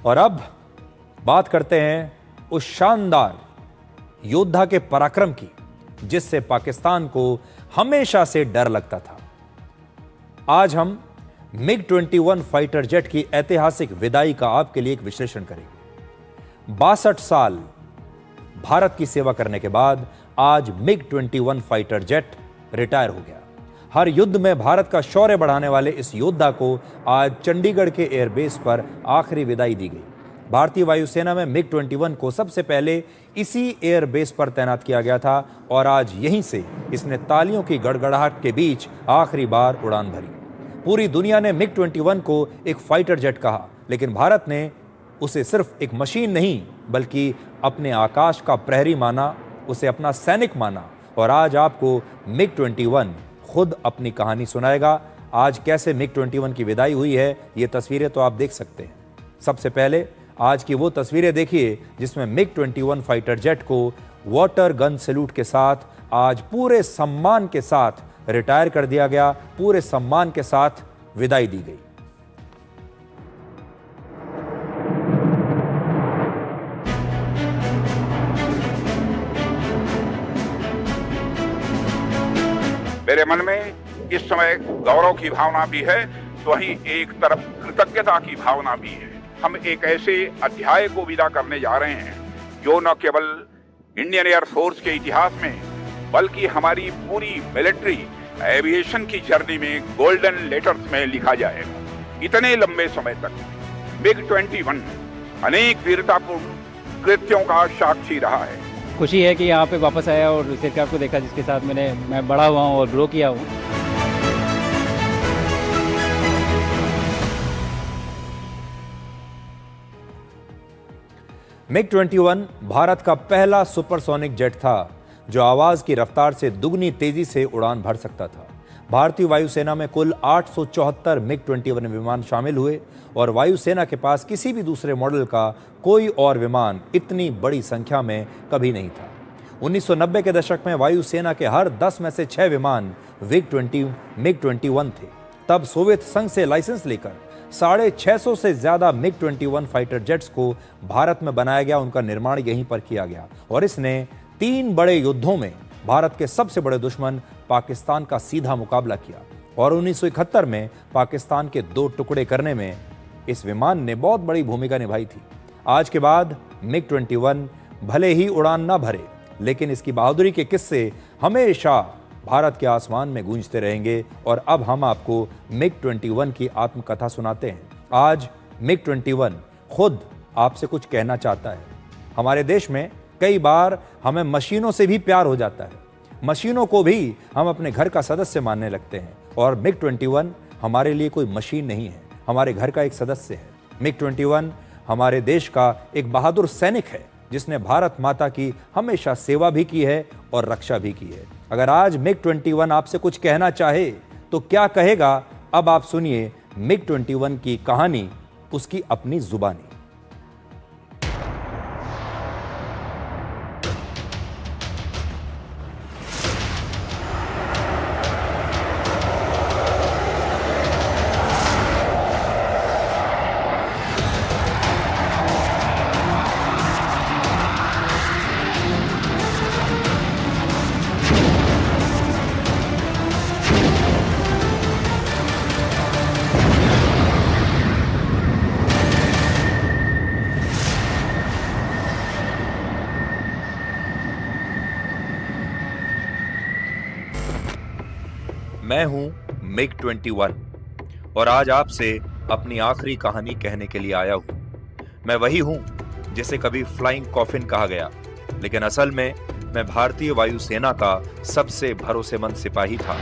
और अब बात करते हैं उस शानदार योद्धा के पराक्रम की जिससे पाकिस्तान को हमेशा से डर लगता था। आज हम MiG-21 फाइटर जेट की ऐतिहासिक विदाई का आपके लिए एक विश्लेषण करेंगे। 62 साल भारत की सेवा करने के बाद आज MiG-21 फाइटर जेट रिटायर हो गया। हर युद्ध में भारत का शौर्य बढ़ाने वाले इस योद्धा को आज चंडीगढ़ के एयरबेस पर आखिरी विदाई दी गई। भारतीय वायुसेना में MiG-21 को सबसे पहले इसी एयरबेस पर तैनात किया गया था और आज यहीं से इसने तालियों की गड़गड़ाहट के बीच आखिरी बार उड़ान भरी। पूरी दुनिया ने MiG-21 को एक फाइटर जेट कहा, लेकिन भारत ने उसे सिर्फ एक मशीन नहीं बल्कि अपने आकाश का प्रहरी माना, उसे अपना सैनिक माना। और आज आपको MiG-21 खुद अपनी कहानी सुनाएगा। आज कैसे MiG-21 की विदाई हुई है, ये तस्वीरें तो आप देख सकते हैं। सबसे पहले आज की वो तस्वीरें देखिए जिसमें MiG-21 फाइटर जेट को वाटर गन सैल्यूट के साथ आज पूरे सम्मान के साथ रिटायर कर दिया गया, पूरे सम्मान के साथ विदाई दी गई। मेरे मन में इस समय गौरव की भावना भी है, तो वहीं एक तरफ कृतज्ञता की भावना भी है। हम एक ऐसे अध्याय को विदा करने जा रहे हैं जो न केवल इंडियन एयर फोर्स के इतिहास में बल्कि हमारी पूरी मिलिट्री एविएशन की जर्नी में गोल्डन लेटर्स में लिखा जाएगा। इतने लंबे समय तक MiG-21 अनेक वीरतापूर्ण कृत्यों का साक्षी रहा है। खुशी है कि यहाँ पे वापस आया और उस एयरक्राफ्ट को देखा जिसके साथ मैं बड़ा हुआ हूँ और ग्रो किया हूँ। MiG-21 भारत का पहला सुपरसोनिक जेट था जो आवाज की रफ्तार से दुगनी तेजी से उड़ान भर सकता था। भारतीय वायुसेना में कुल 874 MiG-21 विमान शामिल हुए और वायुसेना के पास किसी भी दूसरे मॉडल का कोई और विमान इतनी बड़ी संख्या में कभी नहीं था। 1990 के दशक में वायुसेना के हर 10 में से 6 विमान MiG-21 थे। तब सोवियत संघ से लाइसेंस लेकर 650 से ज्यादा MiG-21 फाइटर जेट्स को भारत में बनाया गया, उनका निर्माण यहीं पर किया गया और इसने 3 बड़े युद्धों में भारत के सबसे बड़े दुश्मन पाकिस्तान का सीधा मुकाबला किया और 1971 में पाकिस्तान के 2 टुकड़े करने में इस विमान ने बहुत बड़ी भूमिका निभाई थी। आज के बाद MiG-21 भले ही उड़ान न भरे, लेकिन इसकी बहादुरी के किस्से हमेशा भारत के आसमान में गूंजते रहेंगे। और अब हम आपको MiG-21 की आत्मकथा सुनाते हैं। आज MiG-21 खुद आपसे कुछ कहना चाहता है। हमारे देश में कई बार हमें मशीनों से भी प्यार हो जाता है, मशीनों को भी हम अपने घर का सदस्य मानने लगते हैं और MiG-21 हमारे लिए कोई मशीन नहीं है, हमारे घर का एक सदस्य है। MiG-21 हमारे देश का एक बहादुर सैनिक है जिसने भारत माता की हमेशा सेवा भी की है और रक्षा भी की है। अगर आज MiG-21 आपसे कुछ कहना चाहे तो क्या कहेगा, अब आप सुनिए MiG-21 की कहानी उसकी अपनी जुबानी। मैं हूं MiG-21 और आज आपसे अपनी आखिरी कहानी कहने के लिए आया हूं। मैं वही हूं जिसे कभी फ्लाइंग कॉफिन कहा गया, लेकिन असल में मैं भारतीय वायुसेना का सबसे भरोसेमंद सिपाही था।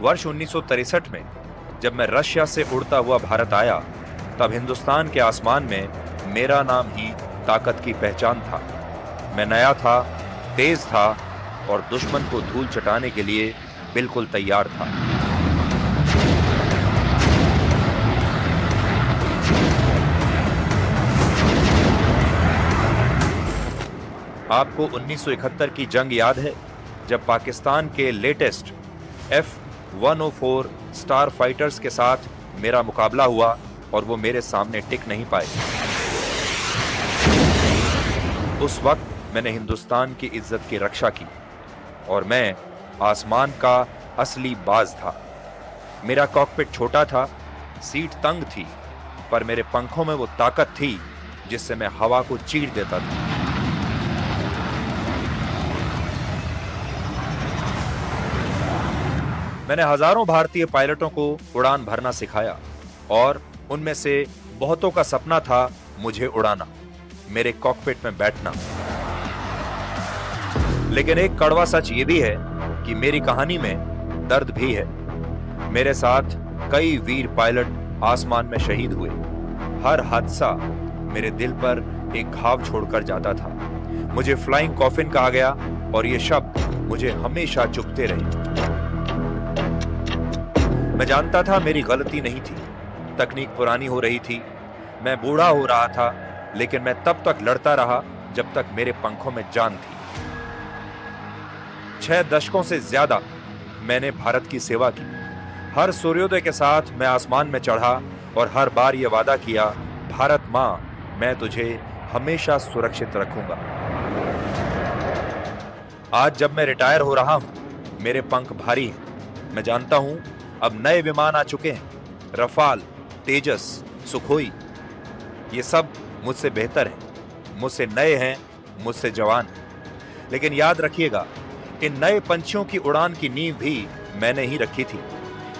वर्ष 1963 में जब मैं रशिया से उड़ता हुआ भारत आया, तब हिंदुस्तान के आसमान में मेरा नाम ही ताकत की पहचान था। मैं नया था, तेज था और दुश्मन को धूल चटाने के लिए बिल्कुल तैयार था। आपको 1971 की जंग याद है, जब पाकिस्तान के लेटेस्ट 104 स्टार फाइटर्स के साथ मेरा मुकाबला हुआ और वो मेरे सामने टिक नहीं पाए। उस वक्त मैंने हिंदुस्तान की इज्जत की रक्षा की और मैं आसमान का असली बाज था। मेरा कॉकपिट छोटा था, सीट तंग थी, पर मेरे पंखों में वो ताकत थी जिससे मैं हवा को चीर देता था। मैंने हजारों भारतीय पायलटों को उड़ान भरना सिखाया और उनमें से बहुतों का सपना था मुझे उड़ाना, मेरे कॉकपिट में बैठना। लेकिन एक कड़वा सच ये भी है कि मेरी कहानी में दर्द भी है। मेरे साथ कई वीर पायलट आसमान में शहीद हुए। हर हादसा मेरे दिल पर एक घाव छोड़कर जाता था। मुझे फ्लाइंग कॉफिन कहा गया और ये शब्द मुझे हमेशा चुभते रहे। मैं जानता था मेरी गलती नहीं थी, तकनीक पुरानी हो रही थी, मैं बूढ़ा हो रहा था, लेकिन मैं तब तक लड़ता रहा जब तक मेरे पंखों में जान थी। 6 दशकों से ज्यादा मैंने भारत की सेवा की। हर सूर्योदय के साथ मैं आसमान में चढ़ा और हर बार यह वादा किया, भारत मां, मैं तुझे हमेशा सुरक्षित रखूंगा। आज जब मैं रिटायर हो रहा हूं, मेरे पंख भारी हैं। मैं जानता हूं अब नए विमान आ चुके हैं, रफाल, तेजस, सुखोई। ये सब मुझसे बेहतर हैं, मुझसे नए हैं, मुझसे जवान हैं। लेकिन याद रखिएगा, इन नए पंछियों की उड़ान की नींव भी मैंने ही रखी थी।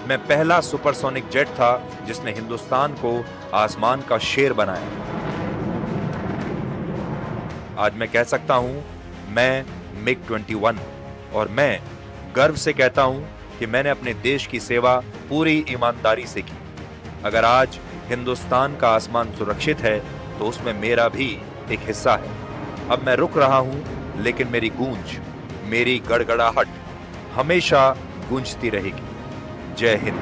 मैं पहला सुपरसोनिक जेट था जिसने हिंदुस्तान को आसमान का शेर बनाया। आज मैं कह सकता हूं, मैं MiG-21, और मैं गर्व से कहता हूं कि मैंने अपने देश की सेवा पूरी ईमानदारी से की। अगर आज हिंदुस्तान का आसमान सुरक्षित है तो उसमें मेरा भी एक हिस्सा है। अब मैं रुक रहा हूं, लेकिन मेरी गूंज, मेरी गड़गड़ाहट हमेशा गूंजती रहेगी। जय हिंद।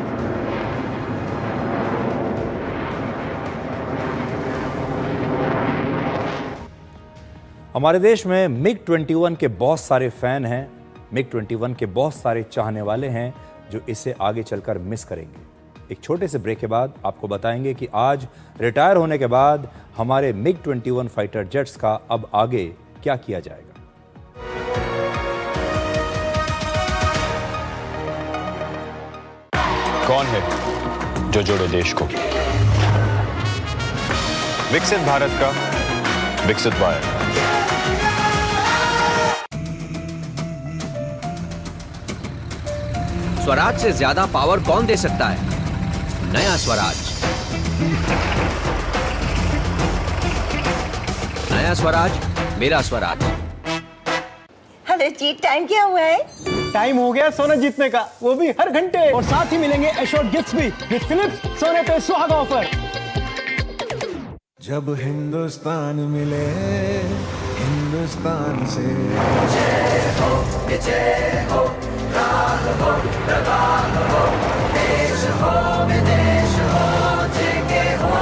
हमारे देश में MiG-21 के बहुत सारे फैन हैं, MiG-21 के बहुत सारे चाहने वाले हैं जो इसे आगे चलकर मिस करेंगे। एक छोटे से ब्रेक के बाद आपको बताएंगे कि आज रिटायर होने के बाद हमारे MiG-21 फाइटर जेट्स का अब आगे क्या किया जाएगा। कौन है जो जोड़े देश को? विकसित भारत का विकसित वायर। स्वराज से ज्यादा पावर कौन दे सकता है? नया स्वराज। नया स्वराज, मेरा स्वराज। हेलो जी, टाइम क्या हुआ है? टाइम हो गया सोना जीतने का, वो भी हर घंटे। और साथ ही मिलेंगे एश्योर्ड गिफ्ट्स भी विद फिलिप्स सोने पे सुहागा ऑफर। जब हिंदुस्तान मिले हिंदुस्तान से, जय हो, विजय हो, राग हो, प्रवाह हो, देश हो, विदेश हो, जेके हो।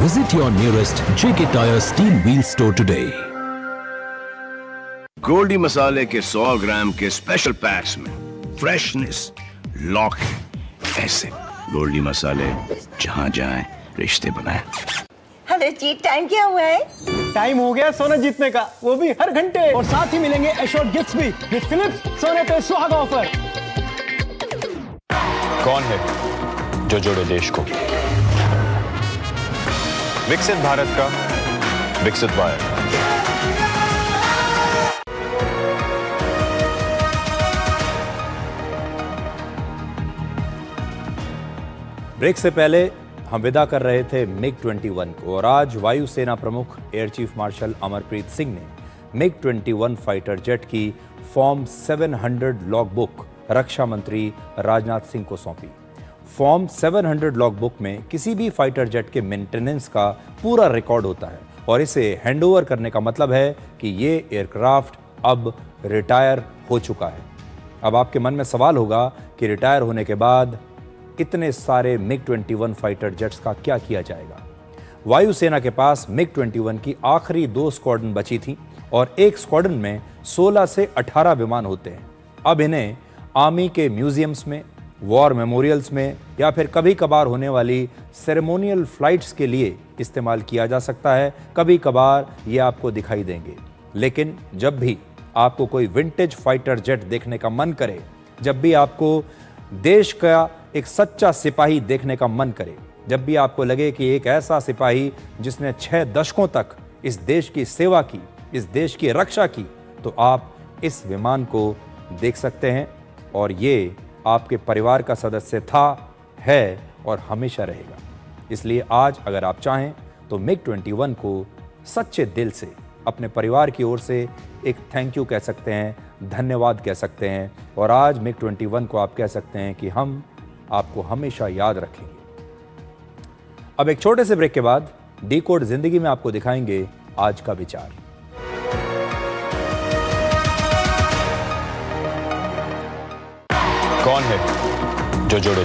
Visit your nearest JK Tyre Steel Wheel store today. Goldy मसाले के 100 ग्राम के स्पेशल पैक्स में फ्रेशनेस लॉक है। ऐसे गोल्डी मसाले जहां जाएं रिश्ते बनाएं। हेलो जी, टाइम क्या हुआ है? टाइम हो गया सोना जीतने का, वो भी हर घंटे। और साथ ही मिलेंगे एश्योर्ड गिफ्ट्स भी विद फिलिप्स सोने पे सुहागा ऑफर। कौन है जो जोड़े देश को? विकसित भारत का विकसित वायर। ब्रेक से पहले हम विदा कर रहे थे MiG-21 को, और आज वायुसेना प्रमुख air chief marshal Amarpreet Singh ने MiG-21 फाइटर जेट की फॉर्म 700 लॉग बुक रक्षा मंत्री राजनाथ सिंह को सौंपी। फॉर्म 700 लॉग बुक में किसी भी फाइटर जेट के मेंटेनेंस का पूरा रिकॉर्ड होता है, और इसे हैंडओवर करने का मतलब है कि ये एयरक्राफ्ट अब रिटायर हो चुका है। अब आपके मन में सवाल होगा कि रिटायर होने के बाद इतने सारे MiG-21 फाइटर जेट्स का क्या किया जाएगा। वायुसेना के पास MiG-21 की आखिरी 2 स्क्वाड्रन बची थी और एक स्क्वाड्रन में 16 से 18 विमान होते हैं। अब इन्हें आर्मी के म्यूजियम्स में, वॉर मेमोरियल्स में या फिर कभी कभार होने वाली सेरेमोनियल फ्लाइट्स के लिए इस्तेमाल किया जा सकता है। कभी कभार ये आपको दिखाई देंगे। लेकिन जब भी आपको कोई विंटेज फाइटर जेट देखने का मन करे, जब भी आपको देश का एक सच्चा सिपाही देखने का मन करे, जब भी आपको लगे कि एक ऐसा सिपाही जिसने 6 दशकों तक इस देश की सेवा की, इस देश की रक्षा की, तो आप इस विमान को देख सकते हैं। और ये आपके परिवार का सदस्य था, है और हमेशा रहेगा। इसलिए आज अगर आप चाहें तो मिग 21 को सच्चे दिल से अपने परिवार की ओर से एक थैंक यू कह सकते हैं, धन्यवाद कह सकते हैं। और आज मिग 21 को आप कह सकते हैं कि हम आपको हमेशा याद रखेंगे। अब एक छोटे से ब्रेक के बाद डिकोड जिंदगी में आपको दिखाएंगे आज का विचार। कौन है जो जोड़े